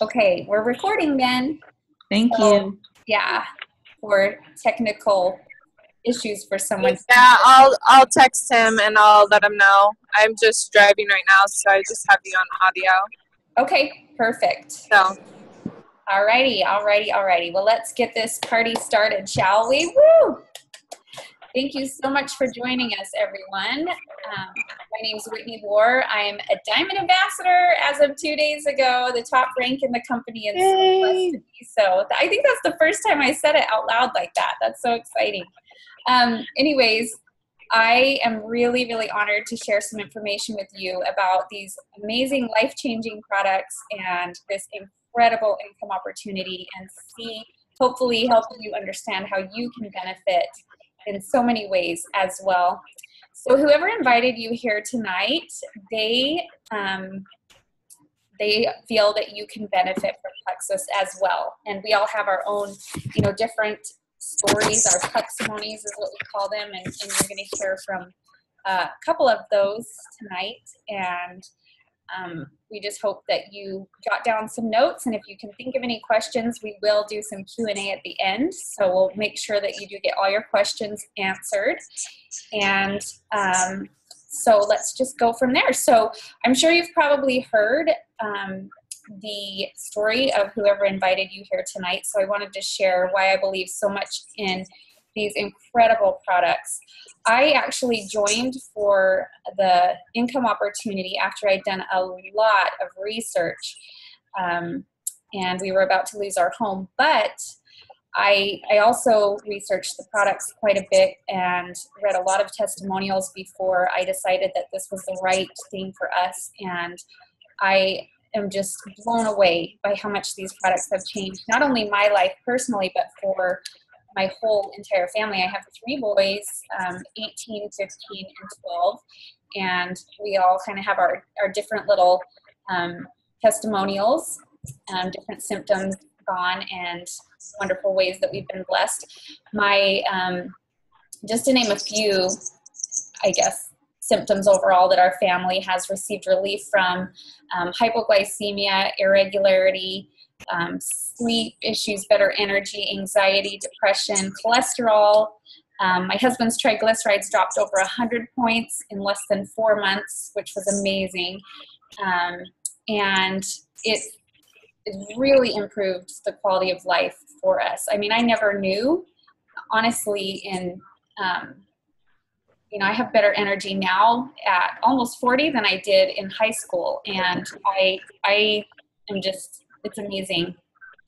Okay, we're recording then. Thank you. Yeah, for technical issues for someone. Yeah, I'll text him and I'll let him know. I'm just driving right now, so I just have you on audio. Okay, perfect. So. Alrighty. Well, let's get this party started, shall we? Woo! Thank you so much for joining us, everyone. My name is Whitney Warr. I'm a Diamond Ambassador as of 2 days ago, the top rank in the company in Southwest. So I think that's the first time I said it out loud like that. That's so exciting. Anyways, I am really, really honored to share some information with you about these amazing life-changing products and this incredible income opportunity, and hopefully help you understand how you can benefit in so many ways as well. So whoever invited you here tonight, they feel that you can benefit from Plexus as well. And we all have our own, different stories. Our testimonies is what we call them, and you're going to hear from a couple of those tonight. And we just hope that you jot down some notes, and if you can think of any questions, we will do some Q&A at the end. So we'll make sure that you do get all your questions answered. And so let's just go from there. So I'm sure you've probably heard the story of whoever invited you here tonight. So I wanted to share why I believe so much in these incredible products. I actually joined for the income opportunity after I'd done a lot of research, and we were about to lose our home. But I also researched the products quite a bit and read a lot of testimonials before I decided that this was the right thing for us. And I am just blown away by how much these products have changed, not only my life personally, but for my whole entire family. I have 3 boys, 18, 15, and 12, and we all kind of have our different little testimonials, different symptoms gone, and wonderful ways that we've been blessed. Just to name a few, I guess, symptoms overall that our family has received relief from: hypoglycemia, irregularity, sleep issues, better energy, anxiety, depression, cholesterol. My husband's triglycerides dropped over 100 points in less than 4 months, which was amazing. And it really improved the quality of life for us. I mean, I never knew, honestly, I have better energy now at almost 40 than I did in high school. And I am just, it's amazing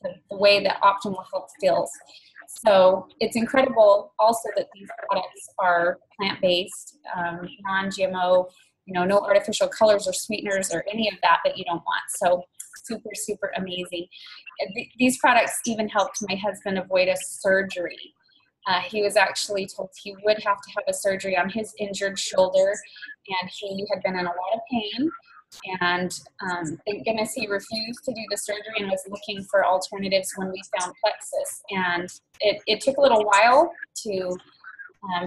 the way that optimal health feels. So it's incredible also that these products are plant-based, non-GMO, no artificial colors or sweeteners or any of that you don't want. So super, super amazing. These products even helped my husband avoid a surgery. He was actually told he would have to have a surgery on his injured shoulder, and he had been in a lot of pain. And thank goodness he refused to do the surgery and was looking for alternatives when we found Plexus. And it took a little while to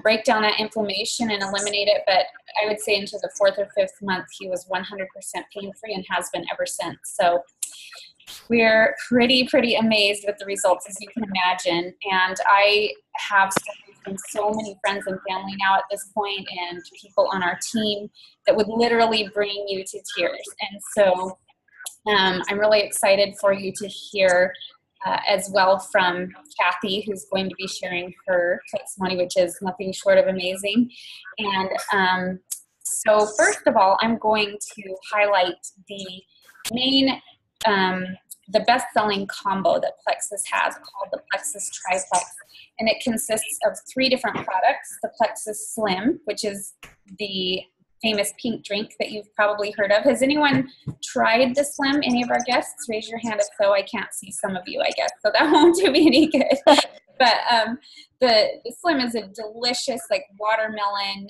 break down that inflammation and eliminate it, but I would say into the 4th or 5th month, he was 100% pain-free and has been ever since. So we're pretty amazed with the results, as you can imagine. And I have from so many friends and family now at this point, and people on our team that would literally bring you to tears. And so I'm really excited for you to hear as well from Kathy, who's going to be sharing her testimony, which is nothing short of amazing. And so first of all, I'm going to highlight the main the best-selling combo that Plexus has, called the Plexus Triplex. And it consists of 3 different products: the Plexus Slim, which is the famous pink drink that you've probably heard of. Has anyone tried the Slim? Any of our guests? Raise your hand if so. I can't see some of you, I guess, so that won't do me any good. But the Slim is a delicious, like, watermelon,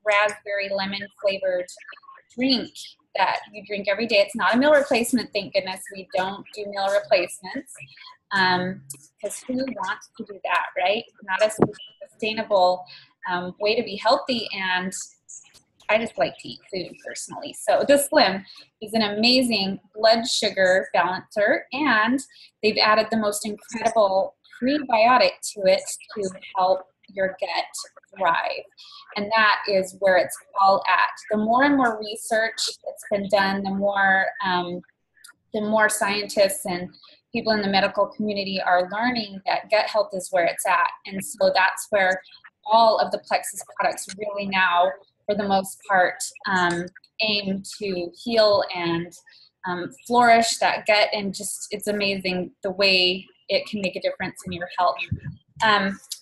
raspberry, lemon flavored drink that you drink every day. It's not a meal replacement, thank goodness. We don't do meal replacements, because who wants to do that, right? Not a sustainable way to be healthy. And I just like to eat food personally. So the Slim is an amazing blood sugar balancer, and they've added the most incredible prebiotic to it to help your gut thrive. And that is where it's all at. The more and more research that's been done, the more scientists and people in the medical community are learning that gut health is where it's at. And so that's where all of the Plexus products really now, for the most part, aim to heal and flourish that gut. And just, it's amazing the way it can make a difference in your health.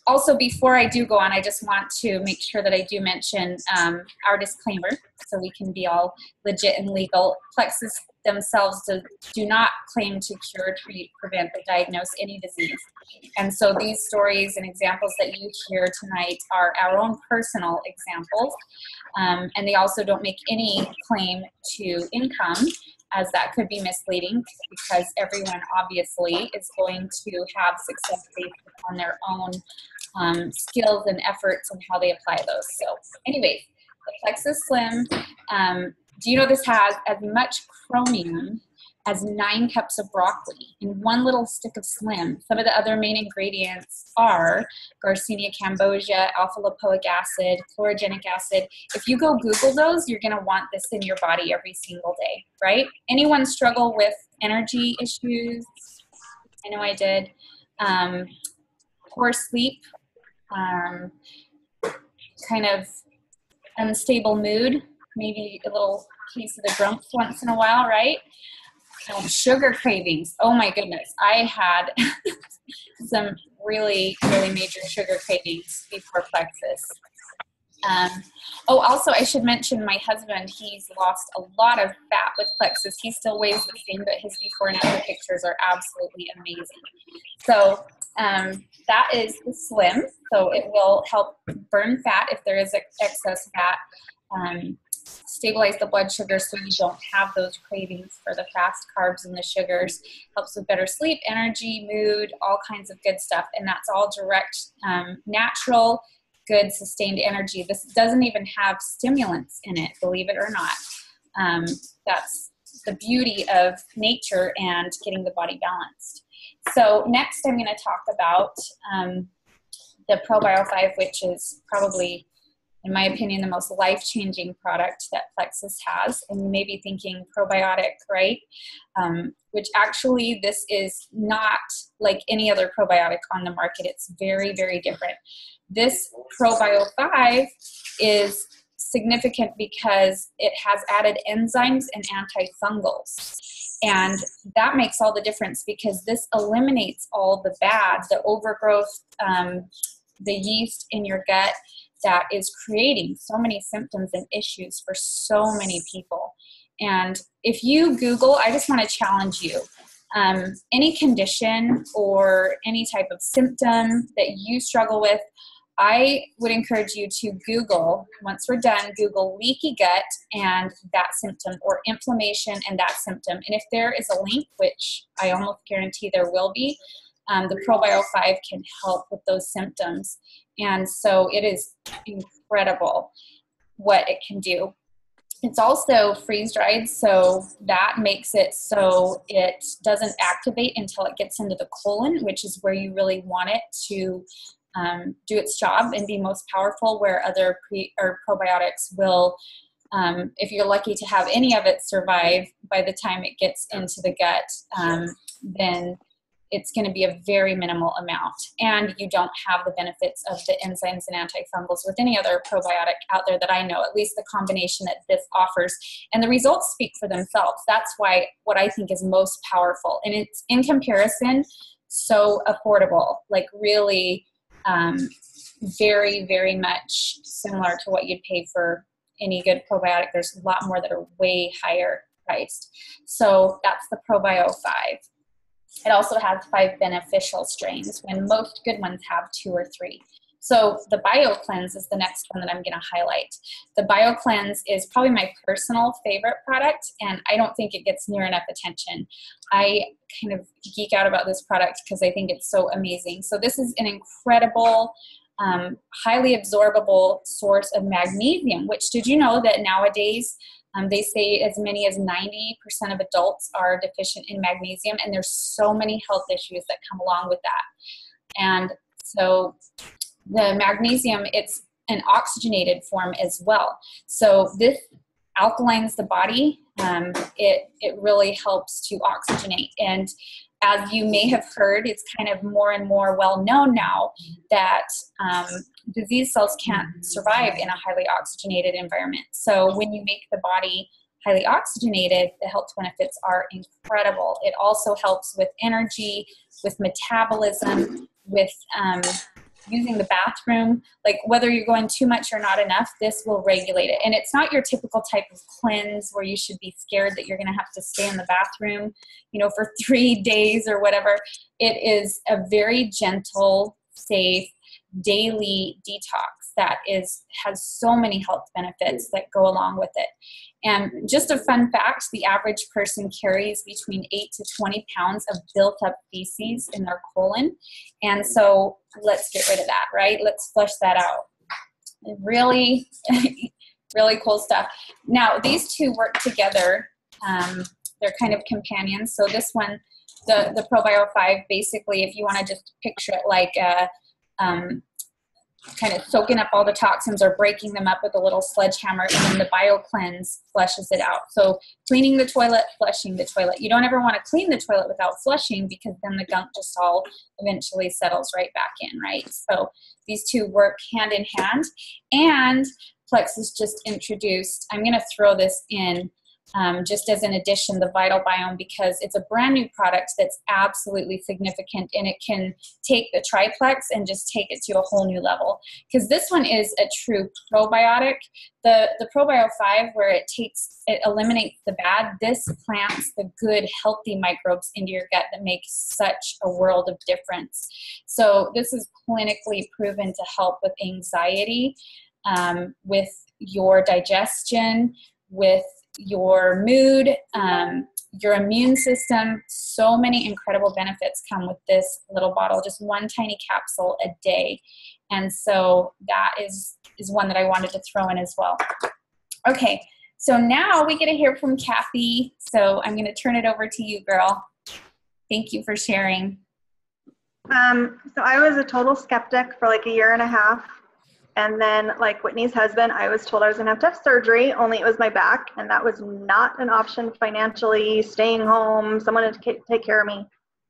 Also, before I do go on, I just want to make sure that I do mention our disclaimer, so we can be all legit and legal. Plexus themselves do not claim to cure, treat, prevent, or diagnose any disease. And so these stories and examples that you hear tonight are our own personal examples. And they also don't make any claim to income, as that could be misleading, because everyone obviously is going to have success based on their own skills and efforts and how they apply those. So anyways, the Plexus Slim, do you know this has as much chromium as 9 cups of broccoli in one little stick of Slim? Some of the other main ingredients are Garcinia cambogia, alpha lipoic acid, chlorogenic acid. If you go Google those, you're going to want this in your body every single day, right? Anyone struggle with energy issues? I know I did. Poor sleep, kind of unstable mood, maybe a little case of the grumps once in a while, right? Sugar cravings. Oh my goodness. I had some really, really major sugar cravings before Plexus. Also, I should mention my husband, he's lost a lot of fat with Plexus. He still weighs the same, but his before and after pictures are absolutely amazing. So that is the Slim. So it will help burn fat if there is excess fat, stabilize the blood sugar so you don't have those cravings for the fast carbs and the sugars, helps with better sleep, energy, mood, all kinds of good stuff. And that's all direct, natural, good, sustained energy. This doesn't even have stimulants in it, believe it or not. That's the beauty of nature and getting the body balanced. So next I'm going to talk about the ProBio 5, which is probably, in my opinion, the most life-changing product that Plexus has. And you may be thinking probiotic, right? Which actually this is not like any other probiotic on the market. It's very, very different. This ProBio 5 is significant because it has added enzymes and antifungals. And that makes all the difference, because this eliminates all the bad, the overgrowth, the yeast in your gut that is creating so many symptoms and issues for so many people. And if you Google, I just want to challenge you, any condition or any type of symptom that you struggle with, I would encourage you to Google, once we're done, Google leaky gut and that symptom, or inflammation and that symptom. And if there is a link, which I almost guarantee there will be, the ProBio 5 can help with those symptoms. And so it is incredible what it can do. It's also freeze-dried, so that makes it so it doesn't activate until it gets into the colon, which is where you really want it to do its job and be most powerful, where other probiotics will, if you're lucky to have any of it survive by the time it gets into the gut, then it's going to be a very minimal amount, and you don't have the benefits of the enzymes and antifungals with any other probiotic out there that I know, at least the combination that this offers. And the results speak for themselves. That's why what I think is most powerful. And it's, in comparison, so affordable, like really very, very much similar to what you'd pay for any good probiotic. There's a lot more that are way higher priced. So that's the ProBio 5. It also has 5 beneficial strains, when most good ones have 2 or 3. So the BioCleanse is the next one that I'm going to highlight. The BioCleanse is probably my personal favorite product, and I don't think it gets near enough attention. I kind of geek out about this product because I think it's so amazing. So this is an incredible highly absorbable source of magnesium, which did you know that nowadays they say as many as 90% of adults are deficient in magnesium, and there's so many health issues that come along with that. And so the magnesium, it's an oxygenated form as well. So this alkalines the body. It really helps to oxygenate. And as you may have heard, it's kind of more and more well known now that disease cells can't survive in a highly oxygenated environment. So when you make the body highly oxygenated, the health benefits are incredible. It also helps with energy, with metabolism, with using the bathroom. Like whether you're going too much or not enough, this will regulate it. And it's not your typical type of cleanse where you should be scared that you're going to have to stay in the bathroom, for 3 days or whatever. It is a very gentle, safe, daily detox that has so many health benefits that go along with it. And just a fun fact, the average person carries between 8 to 20 pounds of built up feces in their colon. And so let's get rid of that, right? Let's flush that out. Really, really cool stuff. Now, these two work together. They're kind of companions. So this one, the ProBio 5, basically, if you want to just picture it like kind of soaking up all the toxins or breaking them up with a little sledgehammer, and then the BioCleanse flushes it out. So cleaning the toilet, flushing the toilet. You don't ever want to clean the toilet without flushing, because then the gunk just all eventually settles right back in, right? So these two work hand in hand. And Plexus just introduced, I'm going to throw this in just as an addition, the Vital Biome, because it's a brand new product that's absolutely significant, and it can take the triplex and just take it to a whole new level. Because this one is a true probiotic. The ProBio 5, where it eliminates the bad, this plants the good, healthy microbes into your gut that make such a world of difference. So this is clinically proven to help with anxiety, with your digestion, with your mood, your immune system. So many incredible benefits come with this little bottle, just one tiny capsule a day. And so that is one that I wanted to throw in as well. Okay, so now we get to hear from Kathy. So I'm going to turn it over to you, girl. Thank you for sharing. So I was a total skeptic for like a year and a half. And then, like Whitney's husband, I was told I was going to have surgery, only it was my back. And that was not an option financially, staying home, someone to take care of me.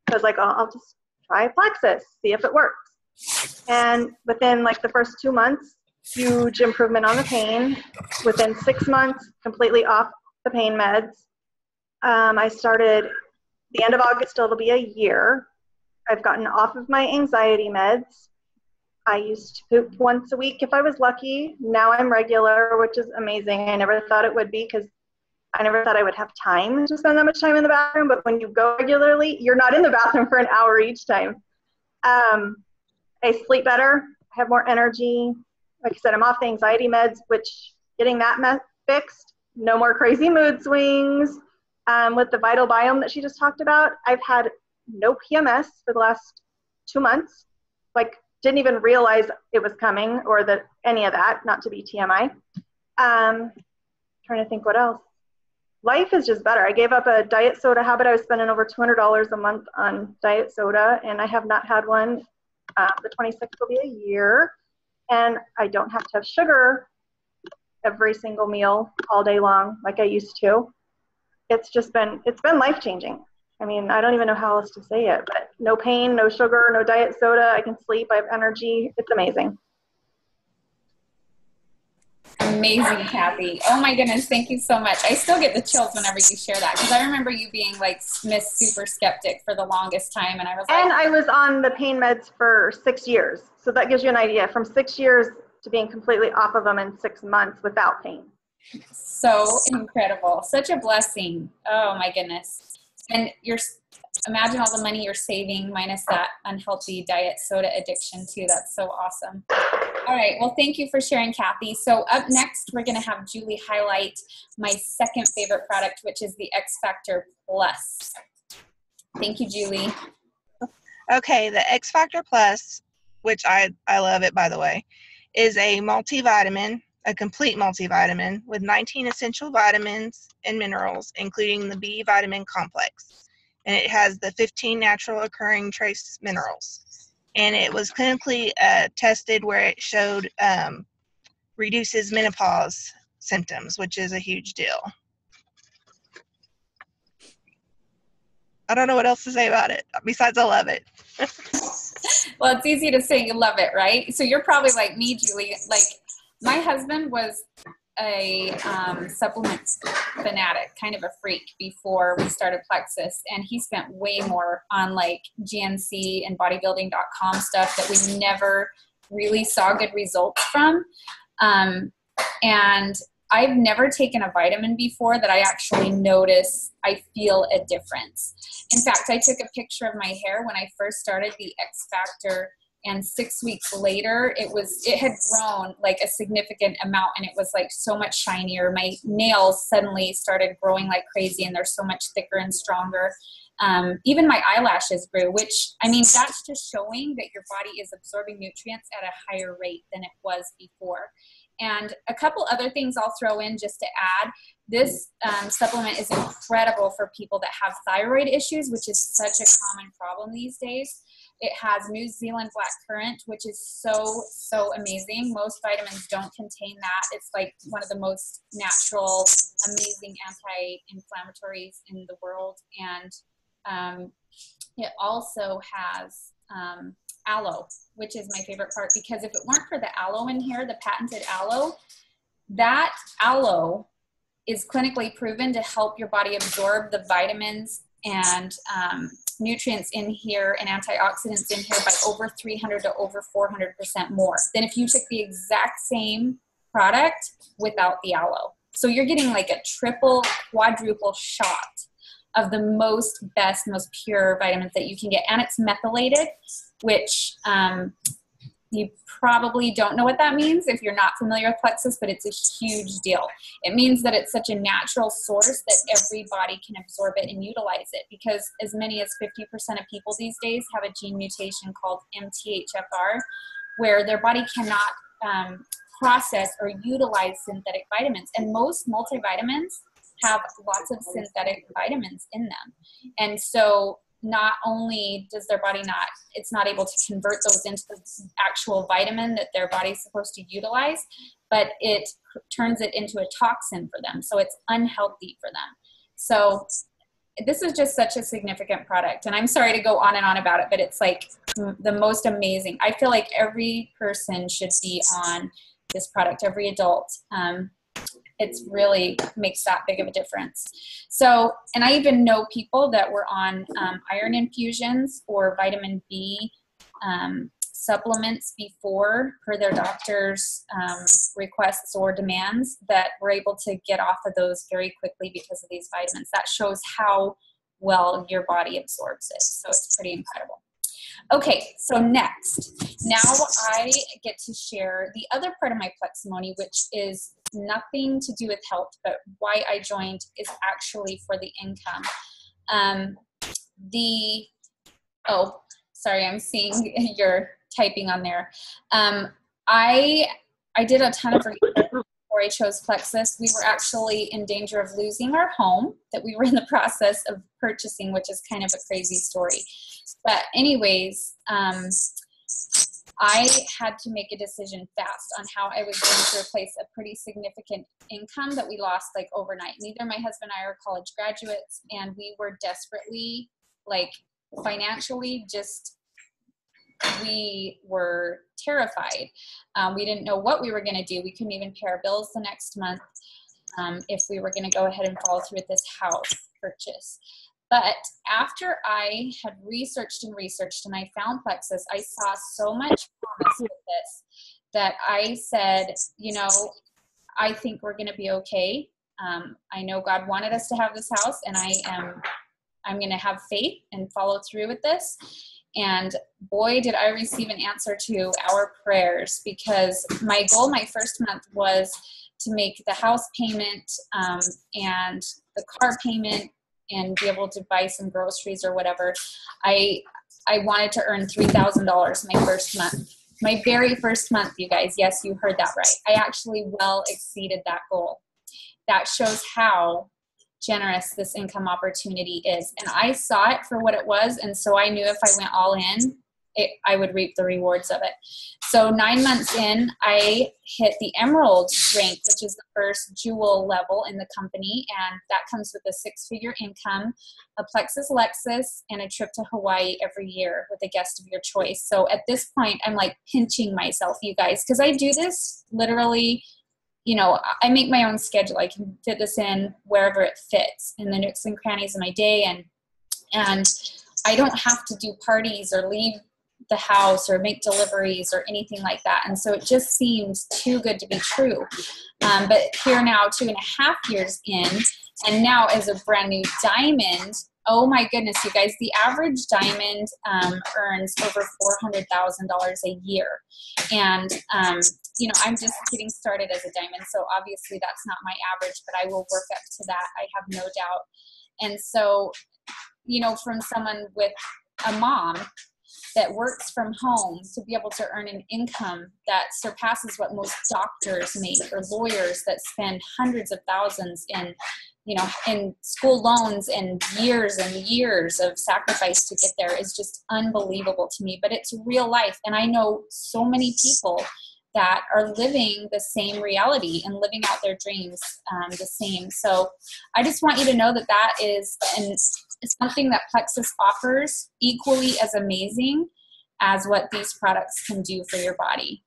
So I was like, oh, I'll just try Plexus, see if it works. And within like the first 2 months, huge improvement on the pain. Within 6 months, completely off the pain meds. I started the end of August, it'll be a year. I've gotten off of my anxiety meds. I used to poop once a week if I was lucky. Now I'm regular, which is amazing. I never thought it would be, because I never thought I would have time to spend that much time in the bathroom. But when you go regularly, you're not in the bathroom for an hour each time. I sleep better. I have more energy. Like I said, I'm off the anxiety meds, which getting that fixed, no more crazy mood swings. With the Vital Biome that she just talked about, I've had no PMS for the last 2 months. Like, didn't even realize it was coming, or that any of that, not to be TMI. Trying to think what else. Life is just better. I gave up a diet soda habit. I was spending over $200 a month on diet soda, and I have not had one. The 26th will be a year, and I don't have to have sugar every single meal all day long like I used to. It's been life-changing. I mean, I don't even know how else to say it, but no pain, no sugar, no diet soda. I can sleep. I have energy. It's amazing. Amazing, Kathy. Oh my goodness, thank you so much. I still get the chills whenever you share that, because I remember you being like Miss Super Skeptic for the longest time, and I was like, and I was on the pain meds for 6 years. So that gives you an idea, from 6 years to being completely off of them in 6 months without pain. So incredible. Such a blessing. Oh my goodness. And imagine all the money you're saving minus that unhealthy diet soda addiction too. That's so awesome. All right. Well, thank you for sharing, Kathy. So up next, we're going to have Julie highlight my second favorite product, which is the X Factor Plus. Thank you, Julie. Okay. The X Factor Plus which I love it, by the way, is a multivitamin, a complete multivitamin with 19 essential vitamins and minerals, including the B vitamin complex. And it has the 15 natural occurring trace minerals. And it was clinically tested where it showed reduces menopause symptoms, which is a huge deal. I don't know what else to say about it, besides I love it. Well, it's easy to say you love it, right? So you're probably like me, Julie. Like, my husband was a supplement fanatic, kind of a freak before we started Plexus, and he spent way more on like GNC and bodybuilding.com stuff that we never really saw good results from. And I've never taken a vitamin before that I actually notice I feel a difference. In fact, I took a picture of my hair when I first started the X Factor, and 6 weeks later, it had grown like a significant amount, and it was like so much shinier. My nails suddenly started growing like crazy, and they're so much thicker and stronger. Even my eyelashes grew, which, I mean, that's just showing that your body is absorbing nutrients at a higher rate than it was before. And a couple other things I'll throw in just to add. This supplement is incredible for people that have thyroid issues, which is such a common problem these days. It has New Zealand blackcurrant, which is so amazing. Most vitamins don't contain that. It's like one of the most natural, amazing anti-inflammatories in the world. And it also has aloe, which is my favorite part, because if it weren't for the aloe in here, the patented aloe, that aloe is clinically proven to help your body absorb the vitamins and nutrients in here and antioxidants in here by over 300 to over 400% more than if you took the exact same product without the aloe. So you're getting like a triple, quadruple shot of the most pure vitamins that you can get. And it's methylated, which you probably don't know what that means if you're not familiar with Plexus, but it's a huge deal. It means that it's such a natural source that every body can absorb it and utilize it, because as many as 50% of people these days have a gene mutation called MTHFR, where their body cannot process or utilize synthetic vitamins. And most multivitamins have lots of synthetic vitamins in them. And so not only does their body it's not able to convert those into the actual vitamin that their body's supposed to utilize, but it turns it into a toxin for them. So it's unhealthy for them. So this is just such a significant product. And I'm sorry to go on and on about it, but it's like the most amazing. I feel like every person should be on this product, every adult. It's really makes that big of a difference. So, and I even know people that were on iron infusions or vitamin B supplements before, per their doctor's requests or demands, that were able to get off of those very quickly because of these vitamins. That shows how well your body absorbs it. So it's pretty incredible. Okay, so next, now I get to share the other part of my Pleximony, which is nothing to do with health, but why I joined is actually for the income. Oh, sorry, I'm seeing you're typing on there. I did a ton of research before I chose Plexus. We were actually in danger of losing our home that we were in the process of purchasing, which is kind of a crazy story. But anyways, I had to make a decision fast on how I was going to replace a pretty significant income that we lost like overnight. Neither my husband and I are college graduates, and we were desperately, like, financially we were terrified. We didn't know what we were going to do. We couldn't even pay our bills the next month if we were going to go ahead and follow through with this house purchase. But after I had researched and I found Plexus, I saw so much promise with this that I said, you know, I think we're going to be okay. I know God wanted us to have this house, and I'm going to have faith and follow through with this. And boy, did I receive an answer to our prayers, because my goal my first month was to make the house payment and the car payment and be able to buy some groceries or whatever, I wanted to earn $3,000 my first month. My very first month, you guys. Yes, you heard that right. I actually well exceeded that goal. That shows how generous this income opportunity is. And I saw it for what it was. And so I knew if I went all in, I would reap the rewards of it. So 9 months in, I hit the Emerald rank, which is the first jewel level in the company. And that comes with a 6-figure income, a Plexus Lexus, and a trip to Hawaii every year with a guest of your choice. So at this point, I'm like pinching myself, you guys, because I do this literally, you know, I make my own schedule. I can fit this in wherever it fits in the nooks and crannies of my day. And I don't have to do parties or leave the house or make deliveries or anything like that. And so it just seems too good to be true. But here now, 2.5 years in, and now as a brand new diamond, oh my goodness, you guys, the average diamond earns over $400,000 a year. And, you know, I'm just getting started as a diamond. So obviously that's not my average, but I will work up to that. I have no doubt. And so, you know, from someone with a mom that works from home to be able to earn an income that surpasses what most doctors make, or lawyers that spend hundreds of thousands in, you know, in school loans and years of sacrifice to get there, is just unbelievable to me. But it's real life. And I know so many people that are living the same reality and living out their dreams the same. So I just want you to know that that is something that Plexus offers equally as amazing as what these products can do for your body.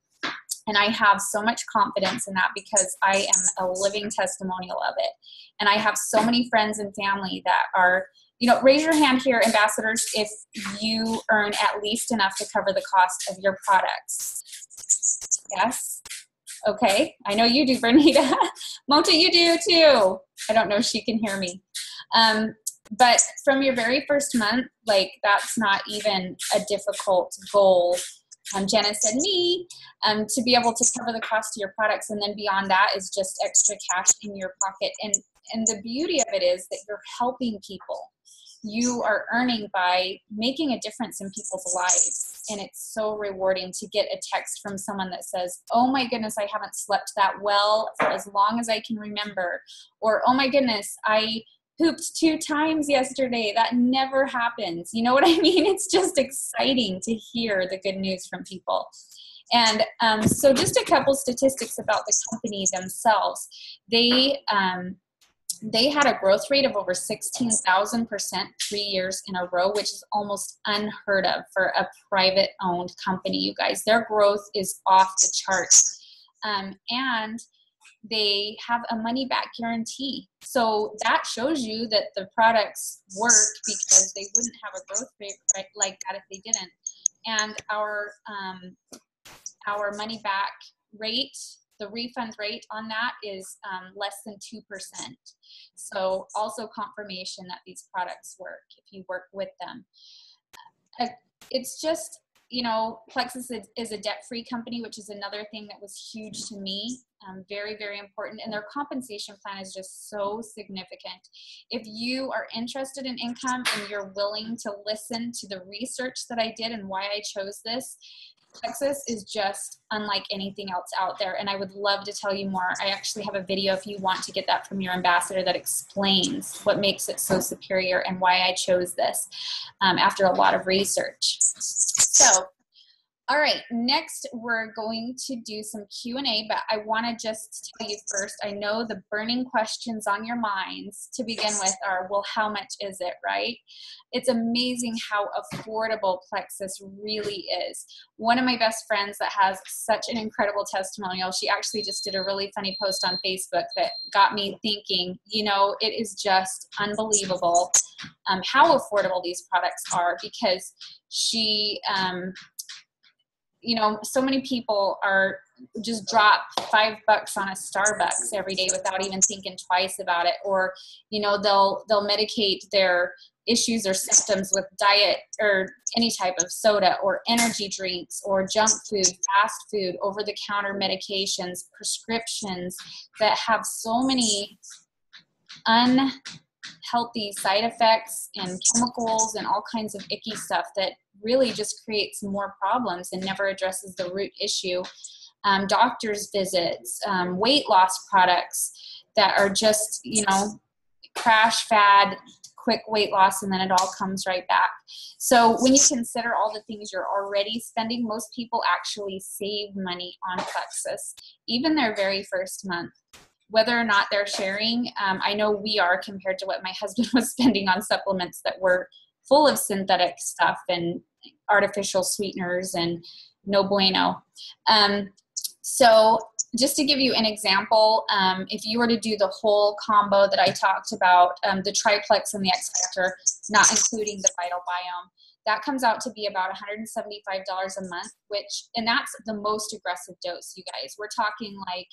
And I have so much confidence in that because I am a living testimonial of it. And I have so many friends and family that are, you know, raise your hand here, ambassadors, if you earn at least enough to cover the cost of your products. Yes? Okay. I know you do, Bernita. Mota, you do too. I don't know if she can hear me. But from your very first month, like, that's not even a difficult goal. Jenna said me, to be able to cover the cost of your products. And then beyond that is just extra cash in your pocket. And the beauty of it is that you're helping people. You are earning by making a difference in people's lives. And it's so rewarding to get a text from someone that says, oh my goodness, I haven't slept that well for as long as I can remember. Or, oh my goodness, I pooped 2 times yesterday. That never happens. You know what I mean? It's just exciting to hear the good news from people. And so just a couple statistics about the company themselves. They had a growth rate of over 16,000% 3 years in a row, which is almost unheard of for a private owned company, you guys. Their growth is off the charts. And they have a money back guarantee. So that shows you that the products work, because they wouldn't have a growth rate like that if they didn't. And our money back rate, the refund rate on that is less than 2%. So also confirmation that these products work if you work with them. It's just, you know, Plexus is a debt-free company, which is another thing that was huge to me. Very, very important. And their compensation plan is just so significant. If you are interested in income and you're willing to listen to the research that I did and why I chose this, Plexus is just unlike anything else out there. And I would love to tell you more. I actually have a video, if you want to get that from your ambassador, that explains what makes it so superior and why I chose this after a lot of research. So, all right, next we're going to do some Q&A, but I want to just tell you first, I know the burning questions on your minds to begin with are, well, how much is it, right? It's amazing how affordable Plexus really is. One of my best friends that has such an incredible testimonial, she actually just did a really funny post on Facebook that got me thinking, you know, it is just unbelievable how affordable these products are, because she, you know, so many people are just drop $5 on a Starbucks every day without even thinking twice about it. Or, you know, they'll medicate their issues or symptoms with diet or any type of soda or energy drinks or junk food, fast food, over-the-counter medications, prescriptions that have so many healthy side effects and chemicals and all kinds of icky stuff that really just creates more problems and never addresses the root issue. Doctor's visits, weight loss products that are just, you know, crash fad, quick weight loss, and then it all comes right back. So when you consider all the things you're already spending, most people actually save money on Plexus, even their very first month. Whether or not they're sharing, I know we are compared to what my husband was spending on supplements that were full of synthetic stuff and artificial sweeteners and no bueno. So just to give you an example, if you were to do the whole combo that I talked about, the triplex and the X Factor, not including the Vital Biome, that comes out to be about $175 a month, and that's the most aggressive dose, you guys. We're talking like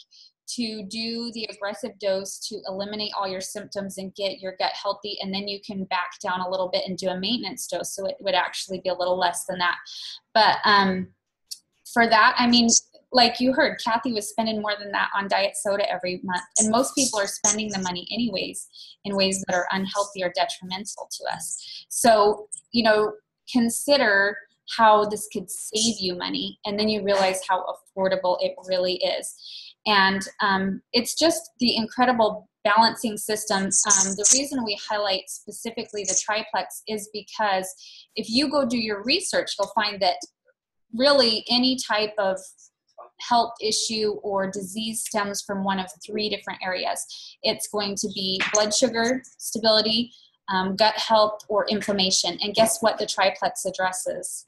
to do the aggressive dose to eliminate all your symptoms and get your gut healthy, and then you can back down a little bit and do a maintenance dose, so it would actually be a little less than that. But for that, I mean, like you heard, Kathy was spending more than that on diet soda every month, and most people are spending the money anyways in ways that are unhealthy or detrimental to us. So, you know, consider how this could save you money, and then you realize how affordable it really is. And it's just the incredible balancing systems. The reason we highlight specifically the triplex is because if you go do your research, you'll find that really any type of health issue or disease stems from one of three different areas. It's going to be blood sugar stability, gut health, or inflammation. And guess what the triplex addresses?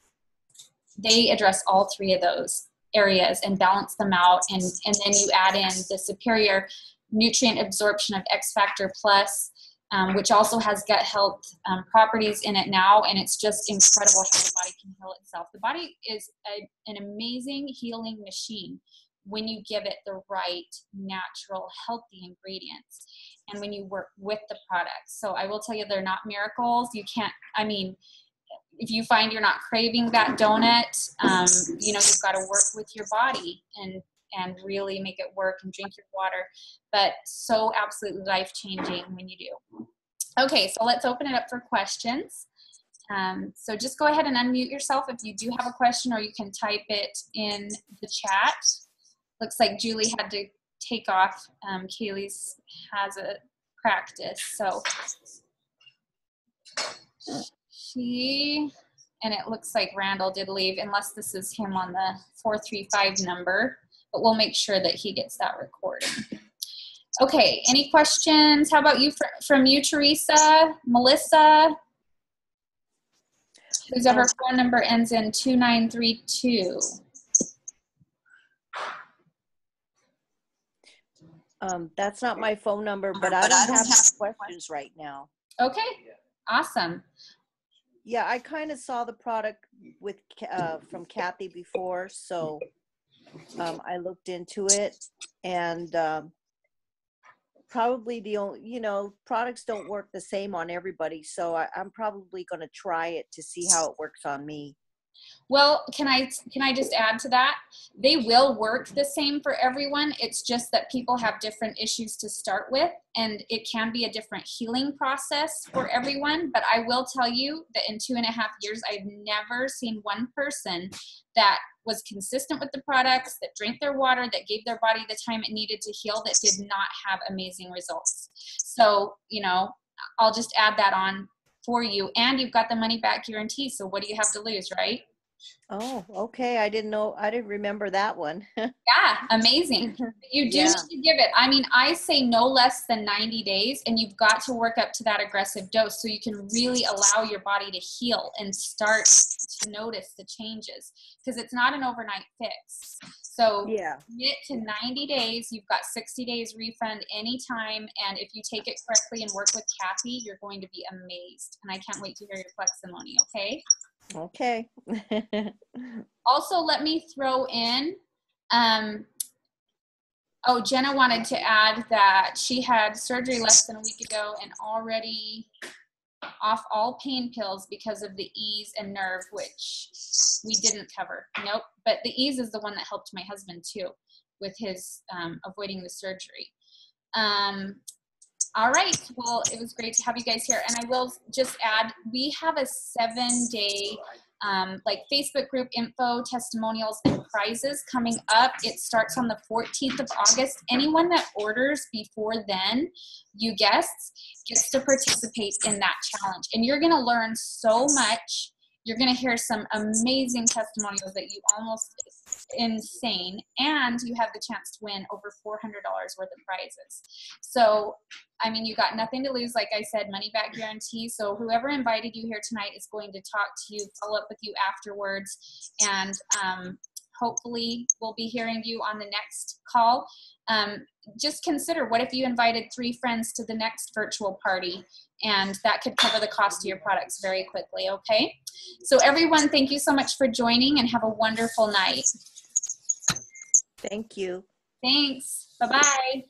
They address all three of those areas and balance them out. And then you add in the superior nutrient absorption of X Factor Plus, which also has gut health properties in it now, and it's just incredible how the body can heal itself. The body is an amazing healing machine when you give it the right, natural, healthy ingredients, and when you work with the products. So I will tell you, they're not miracles. You can't, I mean, if you find you're not craving that donut, you know, you've got to work with your body and really make it work and drink your water, but so absolutely life-changing when you do. Okay, so let's open it up for questions. So just go ahead and unmute yourself if you do have a question, or you can type it in the chat. Looks like Julie had to take off. Kaylee's has a practice, so and it looks like Randall did leave, unless this is him on the 435 number. But we'll make sure that he gets that recording. Okay, any questions? How about you, from you, Teresa, Melissa? Whose ever phone number ends in 2932. That's not my phone number, but I don't have questions right now. Okay, awesome. Yeah, I kind of saw the product with from Kathy before, so I looked into it, and probably the only, you know, products don't work the same on everybody, so I'm probably going to try it to see how it works on me. Well, can I just add to that? They will work the same for everyone. It's just that people have different issues to start with, and it can be a different healing process for everyone. But I will tell you that in 2.5 years, I've never seen one person that was consistent with the products, that drank their water, that gave their body the time it needed to heal, that did not have amazing results. So, you know, I'll just add that on for you. And you've got the money back guarantee. So what do you have to lose, right? Oh, okay. I didn't remember that one. Yeah, amazing. You do need to give it. I mean, I say no less than 90 days, and you've got to work up to that aggressive dose so you can really allow your body to heal and start to notice the changes, because it's not an overnight fix. So commit to 90 days. You've got 60 days refund anytime, and if you take it correctly and work with Kathy, you're going to be amazed. And I can't wait to hear your testimony, okay? Okay. Also, let me throw in, Jenna wanted to add that she had surgery less than a week ago and already off all pain pills because of the ease and nerve, which we didn't cover. Nope. But the ease is the one that helped my husband too with his avoiding the surgery. All right. Well, it was great to have you guys here. And I will just add, we have a 7-day like Facebook group info, testimonials, and prizes coming up. It starts on the 14th of August. Anyone that orders before then, you guests, gets to participate in that challenge. And you're going to learn so much. You're going to hear some amazing testimonials that you almost insane, and you have the chance to win over $400 worth of prizes. So, I mean, you got nothing to lose. Like I said, money back guarantee. So whoever invited you here tonight is going to talk to you, follow up with you afterwards, and hopefully we'll be hearing you on the next call. Just consider, what if you invited 3 friends to the next virtual party, and that could cover the cost of your products very quickly, okay? So everyone, thank you so much for joining, and have a wonderful night. Thank you. Thanks. Bye-bye.